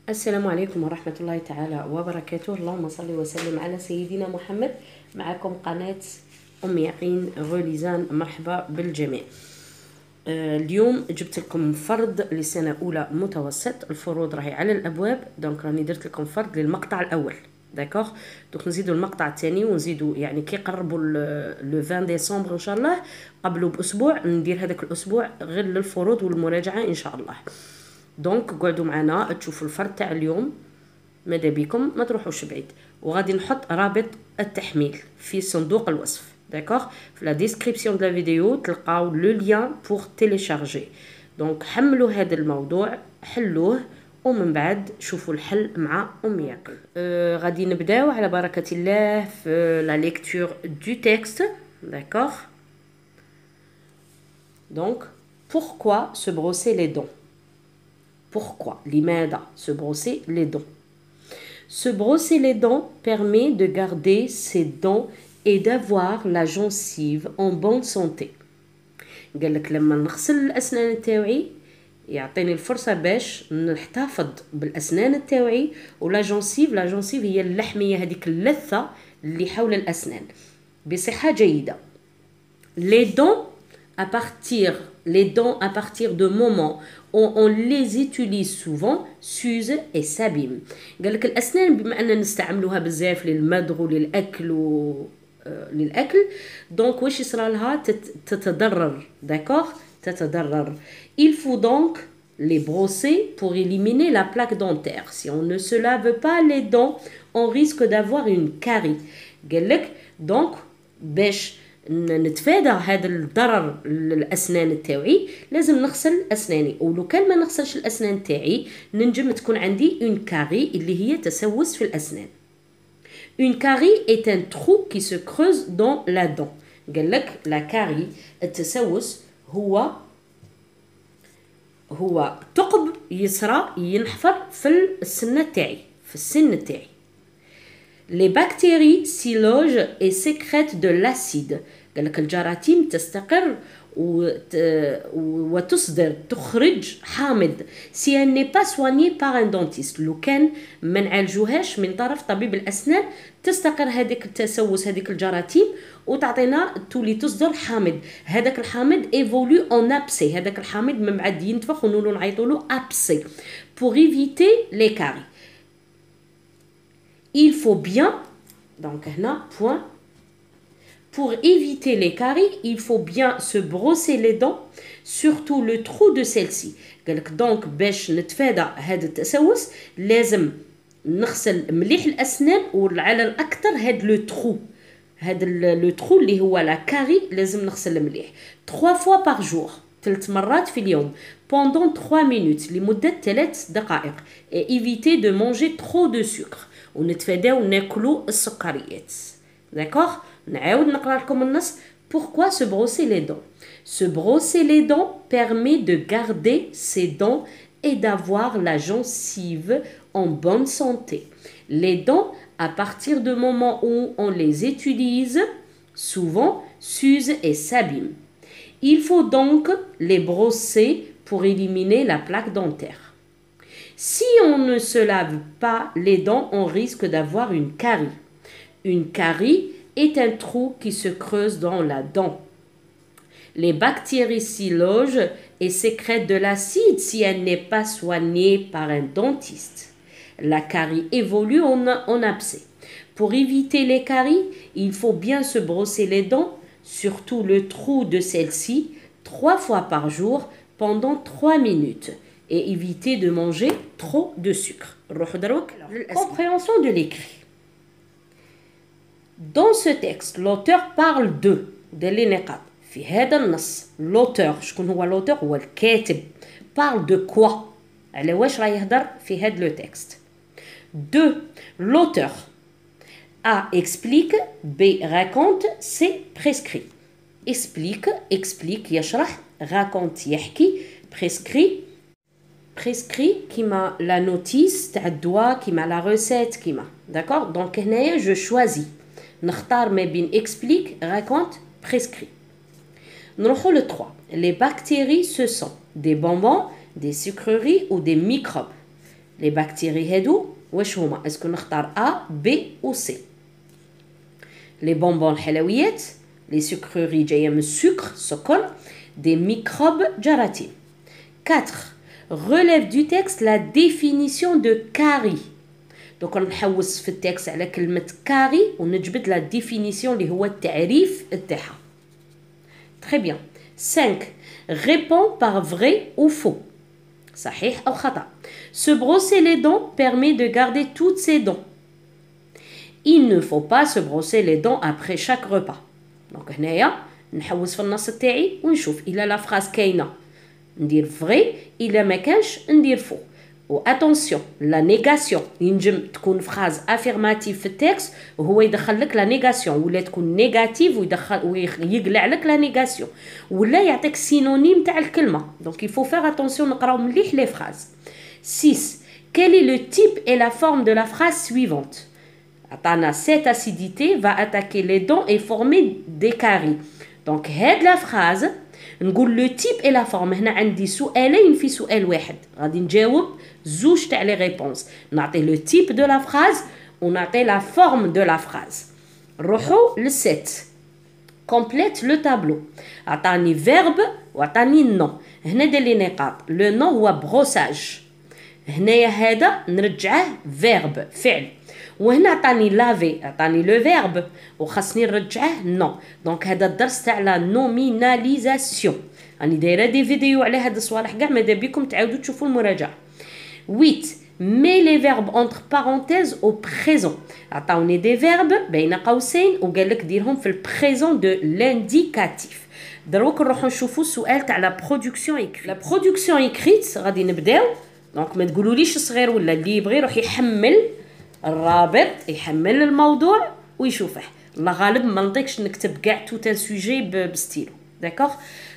السلام عليكم ورحمة الله تعالى وبركاته. اللهم صل وسلم على سيدنا محمد. معكم قناة أم يقين غوليزان، مرحبا بالجميع. اليوم جبت لكم فرض لسنة أولى متوسط. الفروض راهي على الأبواب، دونك راني درت لكم فرض للمقطع الأول. داكوغ، دونك نزيدو المقطع الثاني ونزيدو يعني كي قربوا لو 20 ديسمبر ان شاء الله، قبلوا باسبوع ندير هذاك الاسبوع غير للفروض والمراجعه ان شاء الله. دونك قعدوا معنا تشوفوا الفرد تاع اليوم، ماذا بكم ما تروحوش بعيد، وغادي نحط رابط التحميل في صندوق الوصف. داكوغ، في لا ديسكريبسيون دو لا فيديو تلقاو لو لين بور تيليشارجي. دونك حملوا هذا الموضوع، حلوه، ومن بعد شوفوا الحل مع أم يقين. غادي نبداو على بركة الله في لا ليكتور دو تكست. داكوغ، دونك pourquoi se brosser les dents. Pourquoi? لماذا se brosser les dents? Se brosser les dents permet de garder ses dents et d'avoir la gencive en bonne santé. قالك لما نغسل الأسنان تاوعي يعطيني الفرصة باش نحتفظ بالأسنان تاوعي، ولا جونسيف، لا جونسيف هي اللحمية، هذيك اللثة اللي حول الأسنان، بصحة جيدة. Les dents à partir de moments où on les utilise souvent s'usent et s'abîment. قالك الأسنان بما أننا نستعملوها بزاف للمضغ وللأكل للأكل، دونك واش يصرى لها؟ تتضرر. داكوغ، تتضرر. Il faut donc les brosser pour éliminer la plaque dentaire. Si on ne se lave pas les dents, on risque d'avoir une carie. قالك دونك باش نتفادى هذا الضرر للأسنان تاوعي لازم نغسل أسناني، ولو كان ما نغسلش الأسنان تاعي ننجم تكون عندي une carie اللي هي تسوس في الأسنان. Une carie est un trou qui se creuse dans la dent. قالك la carie، التسوس هو ثقب يصرى ينحفر في السنة تاعي، في السن تاعي. Les bactéries s'y logent et sécrètent de l'acide. قالك الجراثيم تستقر وتصدر تخرج حامض. Si elle n'est pas soignée par un dentiste، لو كان ما نعالجوهاش من طرف طبيب الأسنان تستقر هذيك التسوس، هذيك الجراثيم، وتعطينا تولي تصدر حامض. هذاك الحامض évolue en abcès، هذاك الحامض من بعد ينتفخ ونولو نعيطولو abcès. Pour éviter les caries، il faut bien، donc هنا point. Pour éviter les caries, il faut bien se brosser les dents, surtout le trou de celle-ci. قالك دونك باش نتفادى هذا التسوس لازم نغسل مليح الأسنان، وعلى الأكثر هذا لو ترو، هذا لو ترو اللي هو لا كاري لازم نغسل مليح 3 fois par jour، 3 مرات في اليوم، pendant 3 minutes، لمدة 3 دقائق. et éviter de manger trop de sucre، ونتفاداو ناكلو السكريات. داكوغ، نعاود نقرا لكم النص. Pourquoi se brosser les dents? Se brosser les dents permet de garder ses dents et d'avoir la gencive en bonne santé. Les dents, à partir du moment où on les utilise, souvent s'usent et s'abîment. Il faut donc les brosser pour éliminer la plaque dentaire. Si on ne se lave pas les dents, on risque d'avoir une carie. Une carie est un trou qui se creuse dans la dent. Les bactéries s'y logent et sécrètent de l'acide si elle n'est pas soignée par un dentiste. La carie évolue en abcès. Pour éviter les caries, il faut bien se brosser les dents, surtout le trou de celle-ci, 3 fois par jour pendant 3 minutes. Et éviter de manger trop de sucre. Compréhension de l'écrit. Dans ce texte, l'auteur parle de لي نقاط في هذا النص. l'auteur، شكون هو l'auteur؟ هو الكاتب. parle de quoi؟ على واش راه يهضر في هذا لو تكست. 2. l'auteur A explique، B raconte، C prescrit. explique يشرح، raconte يحكي، prescrit كيما لا نوتيس تاع الدواء، كيما لا روسيت، كيما. داكوغ، دونك هنايا جو شوازي نختار ما بين explique، raconte، prescrit. نروحو ل 3. Les bactéries ce sont des bonbons, des sucreries ou des microbes. لي بكتيري هادو واش هما اسكو نختار A B ou C لي بونبون الحلويات لي سكروري جايه من السكر سكر des microbes جراثيم 4 relève du texte la définition de carie دونك نحوس في التكست على كلمه كاري ونجبد لا ديفينيسيون اللي هو التعريف تاعها très bien 5 répond par vrai ou faux صحيح أو خطأ se brosser les dents permet de garder toutes ses dents il ne faut pas se brosser les dents après chaque repas donc هنايا نحوس في النص تاعي ونشوف إلا لا فراز كاينة ندير vrai إلا ما كانش ندير faux و attention la négation ينجم تكون فراز affirmative في التكست وهو يدخل لك لا نيغاسيون ولا تكون نيجاتيف ويقلع لك لا نيغاسيون ولا يعطيك سينونيم تاع الكلمه دونك il faut faire attention نقراو مليح لي فراز 6 quel est le type et la forme de la phrase suivante عطانا cette acidité va attaquer les dents et former des caries donc هاد لا فراز نقول لو تيب اي لا فورم هنا عندي سؤالين في سؤال واحد غادي نجاوب زوج تاع لي ريبونس نعطي لو تيب دو لا فراز ونعطي لا فورم دو لا فراز نروحو للست كومبليت لو تابلو عطاني فيرب وعطاني نو هنا دير لي نقاط لو نو هو بروساج هنايا هذا نرجعه فيرب فعل وهنا عطاني لافي عطاني لو فيرب وخاصني نرجعه نو دونك هذا الدرس تاع لا نوميناليزاسيون راني دايره دي فيديو على هاد الصوالح كاع ماذا بكم تعاودوا تشوفوا المراجعه 8 مي لي فيرب اونتر بارونتيز او بريزون عطاوني دي فيرب بين قوسين وقال لك ديرهم في البريزون دو لانديكاتيف دروك نروحو نشوفوا السؤال تاع لا برودكسيون ايكريت لا برودكسيون ايكريت غادي نبداو دونك ما تقولوليش صغير ولا اللي يبغي يروح يحمل الرابط يحمل الموضوع ويشوفه الله غالب ما نطيقش نكتب كاع توت ان سوجي بستيلو داكوغ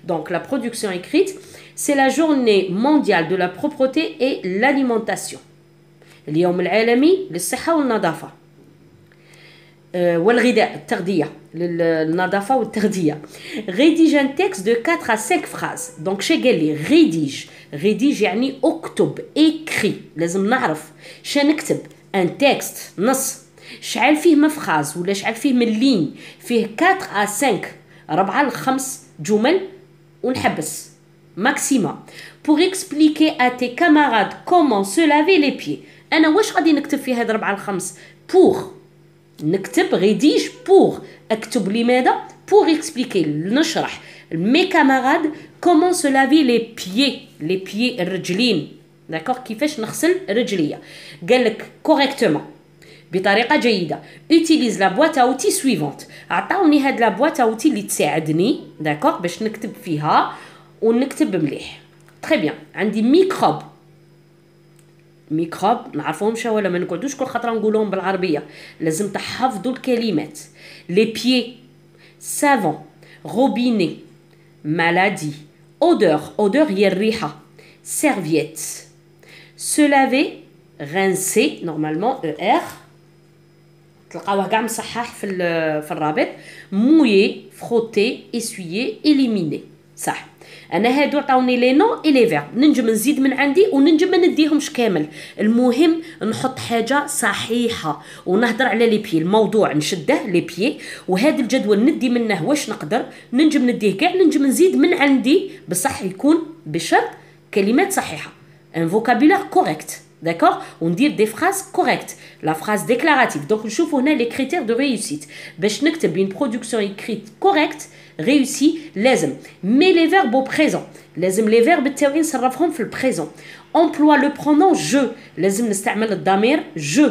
دونك لا برودكسيون ايكريت سي لا جورني مونديال دو لا بروبرتي اي لاليمونطاسيون اليوم العالمي للصحه والنظافه والغذاء التغذيه للنظافه والتغذيه ريديج ان تكست دو 4 à 5 phrases دونك شي قال لي ريديج يعني اكتب اكري لازم نعرف نكتب ان تكست نص شعل فيه من فراز ولا شعل فيه من لين فيه 4 à 5 4 ل 5 جمل ونحبس ماكسيما pour expliquer à tes camarades comment se laver les pieds انا واش غادي نكتب في هاد 4 ل 5 pour نكتب ريديج pour اكتب لماذا pour expliquer نشرح mes camarades comment se laver les pieds الرجلين داكوغ كيفاش نغسل رجليا قال لك كوريكتومون بطريقه جيده utilise la boîte à outils suivante عطاوني هاد لا بواط اوتي اللي تساعدني داكوغ باش نكتب فيها ونكتب مليح تري بيان عندي ميكروب نعرفوهمش ولا ما نقعدوش كل خطره نقولهم بالعربيه لازم تحفظوا الكلمات لي بيي سافون روبيني مالادي اودور هي الريحه سيرفييت se laver rincer normalement ER تلقاوه كاع مصحح في الرابط مويي فروتي اسويي إليميني صح انا هادو عطاوني لي نو اي لي فيرب ننجم نزيد من عندي وننجم ما نديهمش كامل المهم نحط حاجه صحيحه ونهضر على لي بي الموضوع نشده لي بي وهذا الجدول ندي منه واش نقدر ننجم نديه كاع ننجم نزيد من عندي بصح يكون بشرط كلمات صحيحه un vocabulaire correct d'accord on dit des phrases correctes la phrase déclarative donc نشوفوا هنا les critères de réussite باش نكتب une production écrite correcte réussie لازم mais les verbes au présent لازم les verbes تاوعي نصرفهم في البريزون emploie le pronom je لازم نستعمل الضمير je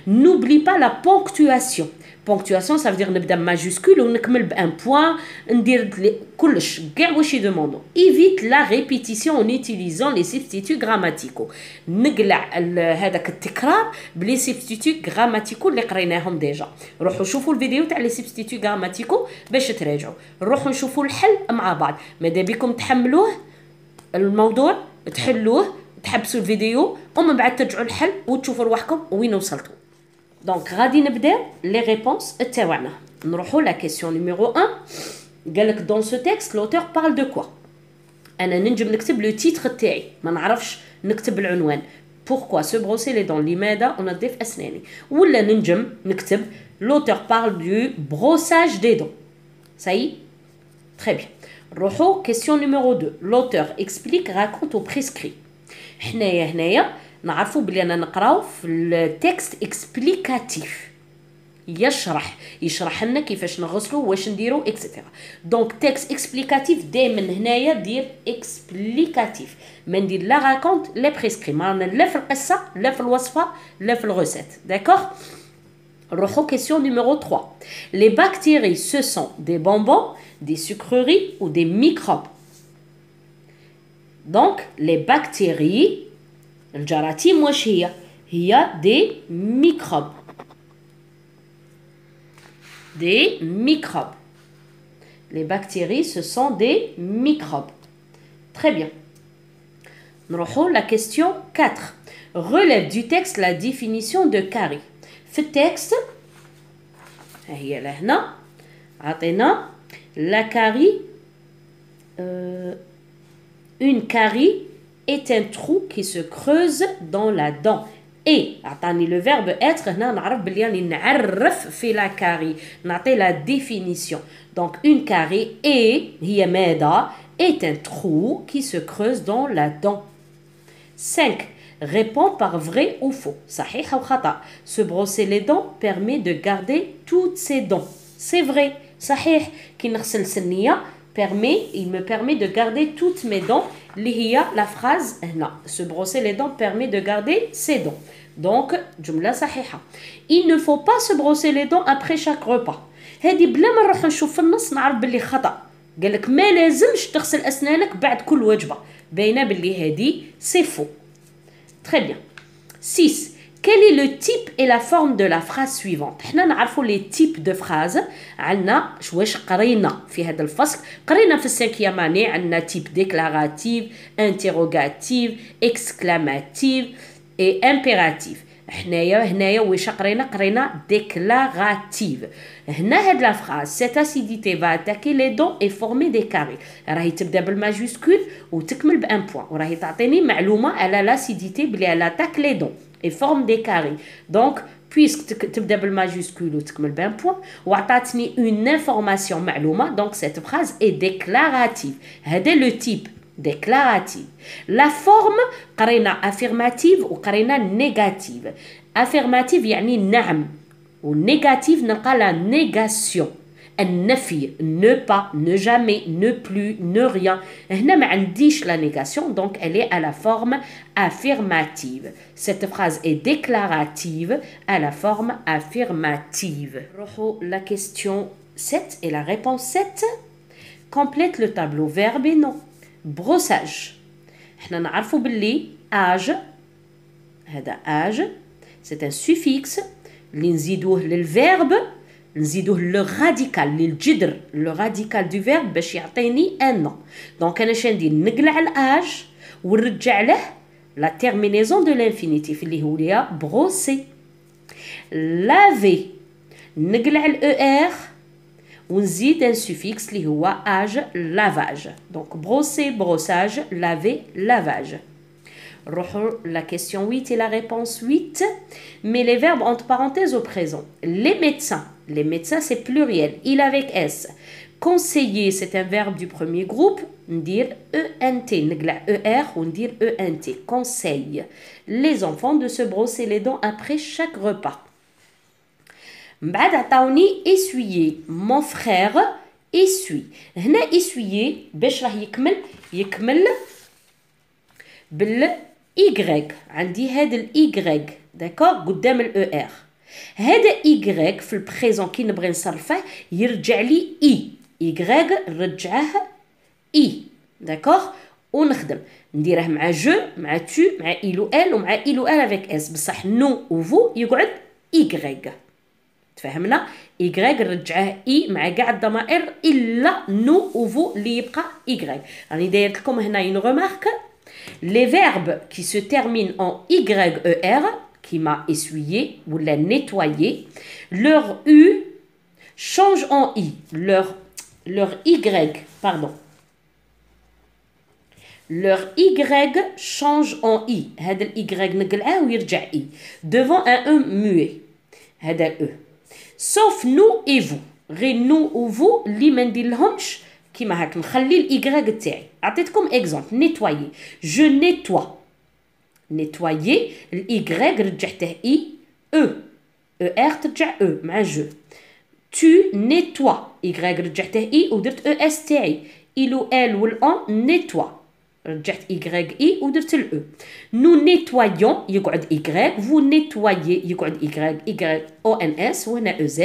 n'oublie pas la ponctuation ponctuation ça veut dire نبدا ماجيسكول ونكمل بان بوين ندير كلش كاع واش يدوموندو évite la répétition en utilisant les substituts grammaticaux نقلع هذاك التكرار بلي substituts grammaticaux اللي قريناهم ديجا روحوا شوفوا الفيديو تاع لي substituts grammaticaux باش تراجعوا روحوا نشوفوا الحل مع بعض ماذا بكم تحملوه الموضوع تحلوه تحبسوا الفيديو ومن بعد ترجعوا الحل وتشوفوا رواحكم وين وصلتوا دونك غادي نبداو لي ريبونس تاعنا نروحوا لا كيسيون نيميرو 1 قال لك دون سو تيكست لوتور بارل دو كوا انا ننجم نكتب لو تيتر تاعي ما نعرفش نكتب العنوان pourquoi se brosser les dents لماذا أنظف أسناني ولا ننجم نكتب l'auteur parle du brossage des dents ça y est très bien نروحو question numéro 2 l'auteur explique raconte ou prescrit هنايا نعرفوا بلي أنا نقراو في التكست اكسبليكاتيف يشرح لنا كيفاش نغسلو واش نديرو اكسيتيرا دونك تكست اكسبليكاتيف دائما هنايا دير اكسبليكاتيف ما ندير لا راكونت لا بريسكري ما لا في القصه لا في الوصفه لا في الغوسيت داكوغ نروحو question numéro 3 les bactéries ce sont des bonbons des sucreries ou des microbes donc les bactéries الجراثيم واش هي des microbes des microbes. Les bactéries, ce sont des microbes. Très bien. نروحو la question 4. Relève du texte la définition de carie. في التكست هي لهنا عطينا la carie une carie est un trou qui se creuse dans la dent. Et عطاني le verbe être هنا نعرف بلي راني نعرف في la carie نعطي la définition donc une carie هي ماذا est un trou qui se creuse dans la dent 5 réponds par vrai ou faux صحيح أو خطأ se brosser les dents permet de garder toutes ses dents c'est vrai صحيح كي نغسل سنية il me permet de garder toutes mes dents اللي هي la phrase هنا se brosser les dents permet de garder ses dents donc جملة صحيحة il ne faut pas se brosser les dents après chaque repas هذه بلا ما نروح نشوف في النص نعرف باللي خطأ قالك ما لازمش تغسل أسنانك بعد كل وجبة باينة باللي هذه c'est faux très bien 6 quel est le type et la forme de la phrase suivante حنا نعرفوا les types de phrases عندنا واش قرينا في هذا الفصل قرينا في السانكيام اني عندنا type déclaratif interrogatif exclamatif et impératif هنايا واش قرينا déclarative هنا هاد la phrase cette acidité va attaquer les dents et former des caries راهي تبدا بالماجيسكول وتكمل بان بوين وراهي تعطيني معلومه على l'acidité بلي elle attaque les dents et forme des caries donc puisque تبدا بالماجيسكول وتكمل بان بوين وعطاتني une information معلومه donc cette phrase est déclarative هذا le type déclarative la forme قرينا affirmative وقرينا négative affirmative يعني نعم والnégative نلقى la négation النفي ne pas ne jamais ne plus ne rien هنا ما عنديش la négation donc elle est à la forme affirmative cette phrase est déclarative à la forme affirmative la question 7 et la réponse 7 complète le tableau verbe et nom brossage احنا نعرفوا باللي âge هذا âge c'est un suffixe اللي نزيدوه للverbe نزيدوه le radical للجذر le radical du verbe باش يعطيني un nom donc انا شندير نقلع الâge ونرجع له la terminaison de l'infinitif اللي هو ليا brosser laver نقلع er ونزيد un suffixe اللي هو âge lavage donc brosser brossage laver lavage la question 8 et la réponse 8 mais les verbes entre parenthèses au présent les médecins c'est pluriel il avec s conseiller c'est un verbe du premier groupe ندير ent نقلع er وندير ent conseil les enfants de se brosser les dents après chaque repas بعد عطاوني essuyer mon frère essuie هنا essuyer باش راه يكمل بال y عندي هذا ال y داكور قدام ال er هذا y في البريزون كي نبغي نصرفه يرجع لي y نرجعه i داكور ونخدم نديره مع جو مع tu مع il ou elle ومع il ou elle avec s بصح nous ou vous يقعد y تفهمنا y نرجعه i مع كاع الضمائر الا نو و فو اللي يبقى y راني دايرت لكم هنا une remarque les verbes qui se terminent enyer qui m'a essuyé ou la nettoyé leur u change en i leur y pardon leur Y change en I. هذا ال Y نقلعه ويرجع I. Devant un E muet. هذا ال E. Sauf nous et vous. غير nous ou vous اللي ما نديرلهمش كيما هاك نخلي ال Y تاعي. أعطيتكم exemple. Nettoyer. Je nettoie. Nettoyer. ال Y رجعته I. E. ER ترجع E مع je. Tu nettoies. Y رجعته I ودرت ES تاعي. Il ou elle ou l'on nettoie. رجعت Y ودرت ال E. Nous nettoyons يقعد Y. Vous nettoyez يقعد Y O N S وهنا E Z.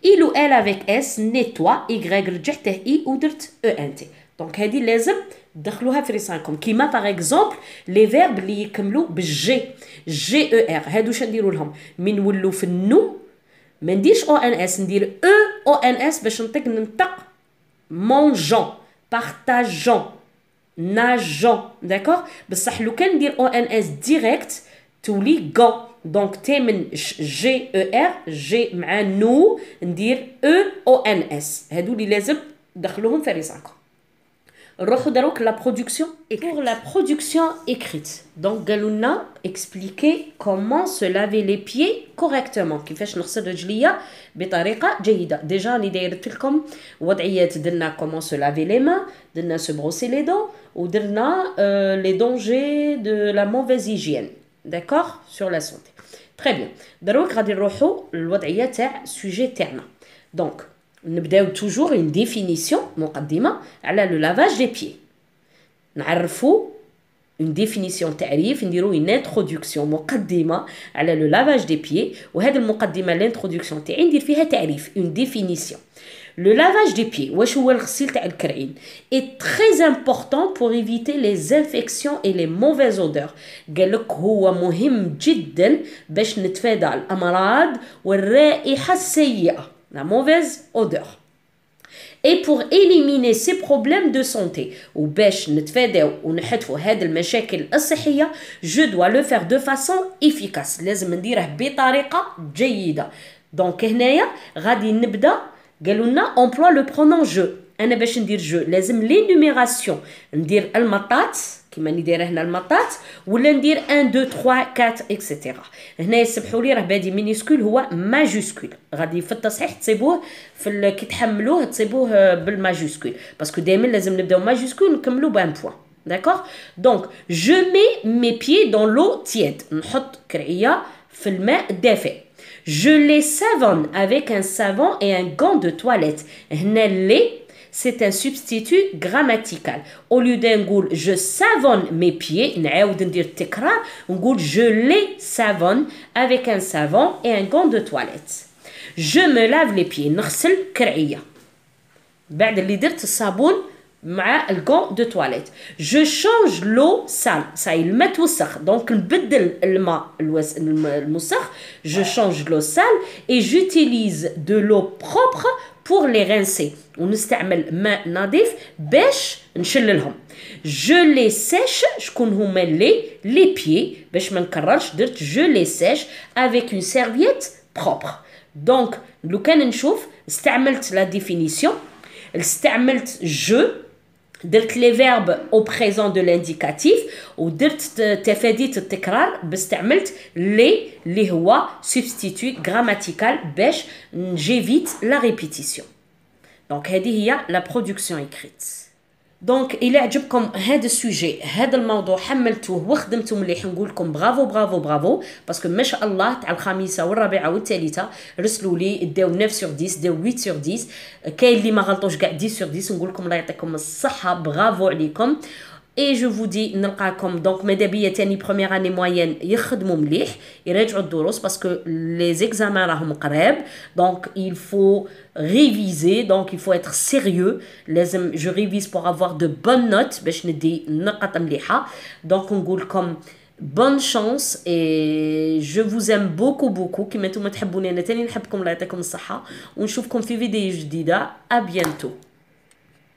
Il ou elle avec S nettoie. Y رجعته I ودرت E N T. دونك هذه لازم تدخلوها في رسالكم كيما باغ اكزومبل لي فيرب اللي يكملوا بالجي جي او ار هادو واش نديروا لهم من نولوا في النو ما نديرش او ان اس ندير او ان اس باش ننطق مونجون بارطاجون ناجون داكوغ بصح لو كان ندير او ان اس ديريكت تولي غون دونك تي من جي او ار جي مع نو ندير او ان اس هادو اللي لازم تدخلوهم في رسالكم نروحو دروك la production écrite. Pour la production écrite donc قالولنا expliquer comment se laver les pieds correctement كيفاش نغسل رجليا بطريقه جيده ديجا راني دايرت لكم وضعيات درنا comment se laver les mains درنا se brosser les dents ودرنا les dangers de la mauvaise hygiène d'accord sur la santé très bien دروك غادي نروحو للوضعيه تاع السوجي تاعنا donc نبداو toujours une définition مقدمة على le lavage des pieds نعرفو une définition تعريف نديرو une introduction مقدمة على le lavage des pieds وهذه المقدمة l'introduction تاعي ندير فيها تعريف une définition le lavage des pieds واش هو الغسيل تاع الكرعين est très important pour éviter les infections et les mauvaises odeurs قالك هو مهم جدا باش نتفادى الأمراض والرائحة السيئة la mauvaise odeur. Et pour éliminer ces problèmes de santé وباش نتفاداو ونحذفوا هاد المشاكل الصحية je dois le faire de façon efficace لازم نديره بطريقة جيدة دونك هنايا غادي نبدا قالوا لنا emploi le pronom je انا باش ندير جو لازم لينوميراسيون ندير المطاط كيما ندير هنا المطاط ولا ندير 1 2 3 4 اكسيتيرا هنا يسمحوا لي راه بادي مينيسكول هو ماجوسكول غادي في التصحيح تصيبوه في كي تحملوه تصيبوه بالماجوسكول باسكو دائما لازم نبداو ماجوسكول ونكملوا بان بوين داكوغ دونك جو مي مي بيي دون لو تيد نحط كرعيه في الماء الدافئ je les savonne avec un savon et un gant de toilette هنا لي c'est un substitut grammatical. Au lieu d'un goût, je savonne mes pieds, نعاود ندير التكرار نقول je les savonne avec un savon et un gant de toilette. Je me lave les pieds نغسل كرعية بعد اللي درت الصابون مع الغون دو تواليت جو شانج لو سال ساي الماء توسخ دونك نبدل الماء الموسخ جو شانج لو سال اي جوتيليز دو لو بروبر pour les rincer ونستعمل ماء نظيف باش نشللهم je les sèche شكون هما les pieds باش ما نكررش درت je les sèche avec une serviette propre donc لو كان نشوف استعملت la définition استعملت je درت لي فيرب au présent de l'indicatif ودرت تفاديت التكرار باستعملت لي اللي هو substitut grammatical باش j'évite la répétition دونك هذه هي la production écrite دونك إلا عجبكم هذا السوجي هذا الموضوع حملتوه وخدمتوه مليح نقول لكم برافو برافو برافو باسكو ما شاء الله تاع الخامسه والرابعه والثالثه رسلوا لي داو 9 sur 10 داو 8 sur 10 كاين اللي ما غلطوش كاع 10 sur 10 نقول لكم الله يعطيكم الصحه برافو عليكم اي جو فو دي نلقاكم دونك مادابيا تاني بروميير اني موين يخدموا مليح يراجعوا الدروس باسكو لي زيكزامان راهم قراب دونك il faut réviser donc il faut être sérieux لازم je révise pour avoir de bonnes notes باش ندي نقط مليحه دونك نقول لكم bonne chance et je vous aime beaucoup beaucoup كيما نتوما تحبوني انا تاني نحبكم الله يعطيكم الصحه ونشوفكم في فيديو جديده à bientôt